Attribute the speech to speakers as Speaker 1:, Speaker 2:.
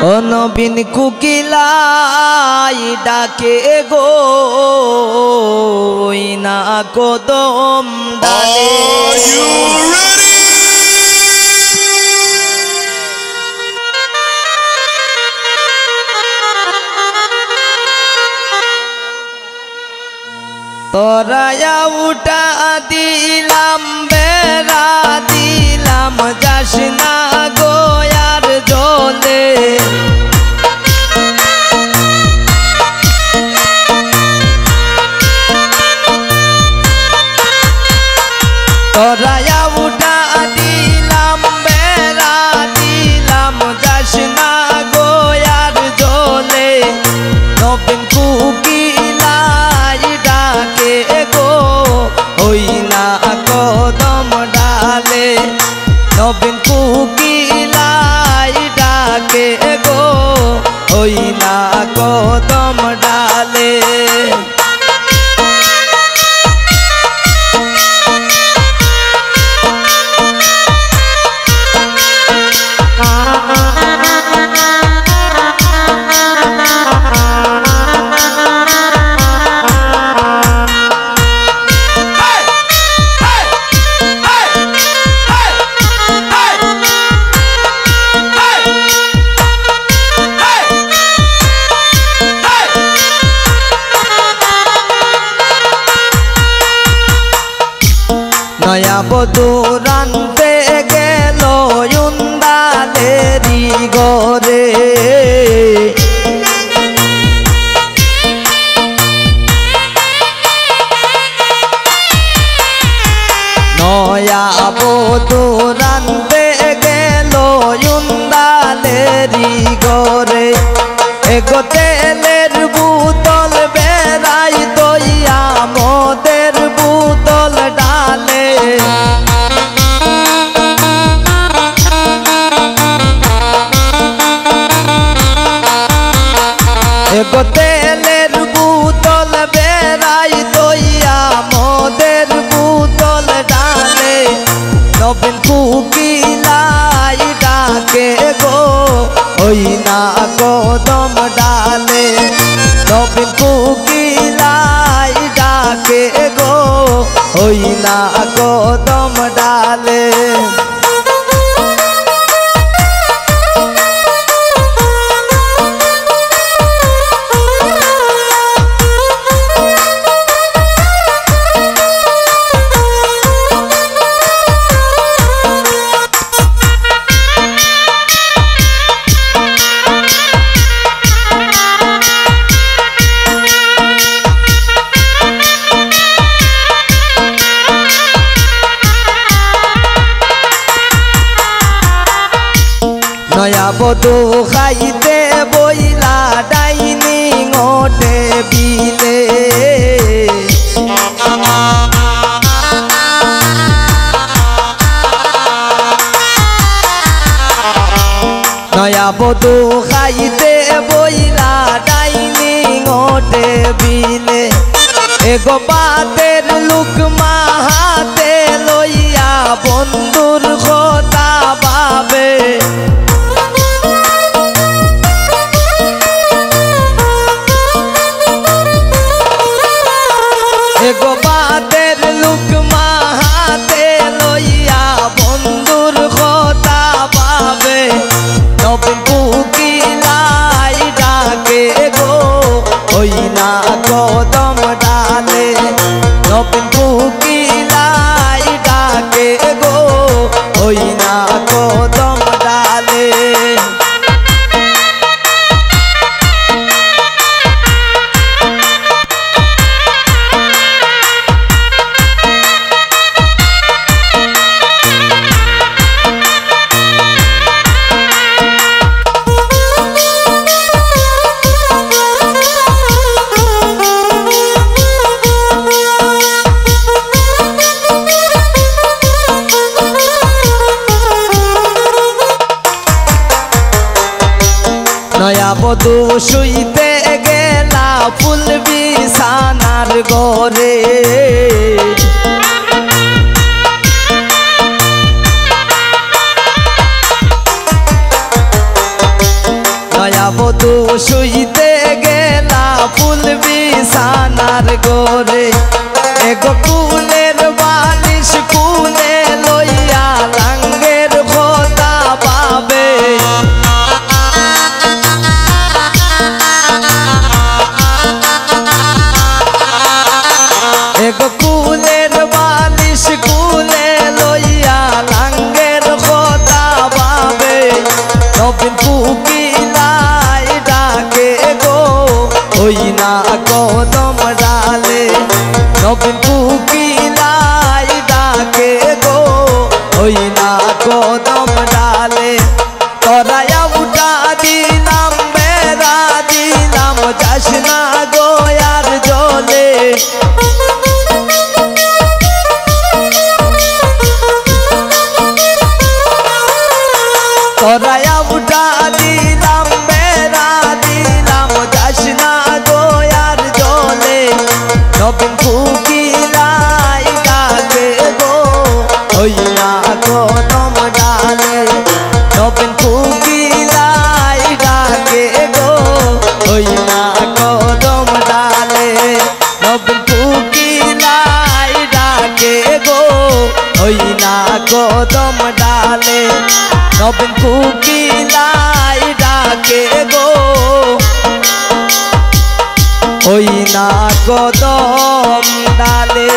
Speaker 1: ও নবীন কুকিলাই ডাকে গো ওই না কদম ডালে তোরায়া উঠা দিলাম বেড়া দিলাম যাস না গোয়ার জলে তোরায়া উঠা দিলাম বেড়া দিলাম যাস না গোয়ার জলে নবীন কুকিলাই ডাকে গো ওই না কদম ডালে নবীন কুকিলাই ডাকে গো ওই না কদম ডালে নয়া বধূ রানতে গেল উন্দালেরি গরে নয়া বধূ রানতে গেল উন্দালেরি গরে এগো তেলের বোতল বেড়াই দইয়া মদের বোতল ডালে এগো তেলের বোতল বেড়াই দইয়া মদের বোতল ডালে নবীন কুকিলাই ডাকে গো ওই না কদম ডালে নবীন কুকিলাই ডাকে গো ওই না কদম ডালে নয়া বধূ খাইতে বইলা ডাইনিং টেবিলে নয়া বধূ খাইতে বইলা ডাইনিং টেবিলে এগো বাতের লুকমা হাতে লইয়া বন্ধুর কথা ভাবে এগো বাতের লুকমা হাতে লইয়া বন্ধুর কথা ভাবে নবীন কুকিলাই ডাকে গো ওই না কদম ডালে নবীন কুকিলাই ডাকে গো ওই না কদম ডালে নয়া বধূ শুইতে গেলা ফুল বিছানার ঘরে বধূ শুইতে গেলা ফুল বিছানার গোরে এগো কুলের বালিশ কুলে লইয়া লাঙ্গের খোদা পাবে এগো কুলের বালিশ কুলে লইয়া লাঙ্গের খোদা পাবে নবীন কুকিলাই ডাকে গো ওই না কদম ডালে নবীন কুকিলাই ডাকে গো ওই না কদম ডালে তরায়া উঠা দিলাম বেড়া দিলাম যাস না গো আর জলে তরায়া উঠা দিলাম বেড়া দিলাম যাস না গো আর জলে নবীন কুকিলাই ডাকে গো ওই না কদম ডালে নবীন কুকিলাই ডাকে গো ওই না কদম ডালে নবীন কুকিলাই ডাকে গো ওই না কদম ডালে নবীন কুকিলাই ডাকে গো ওই না কদম ডালে।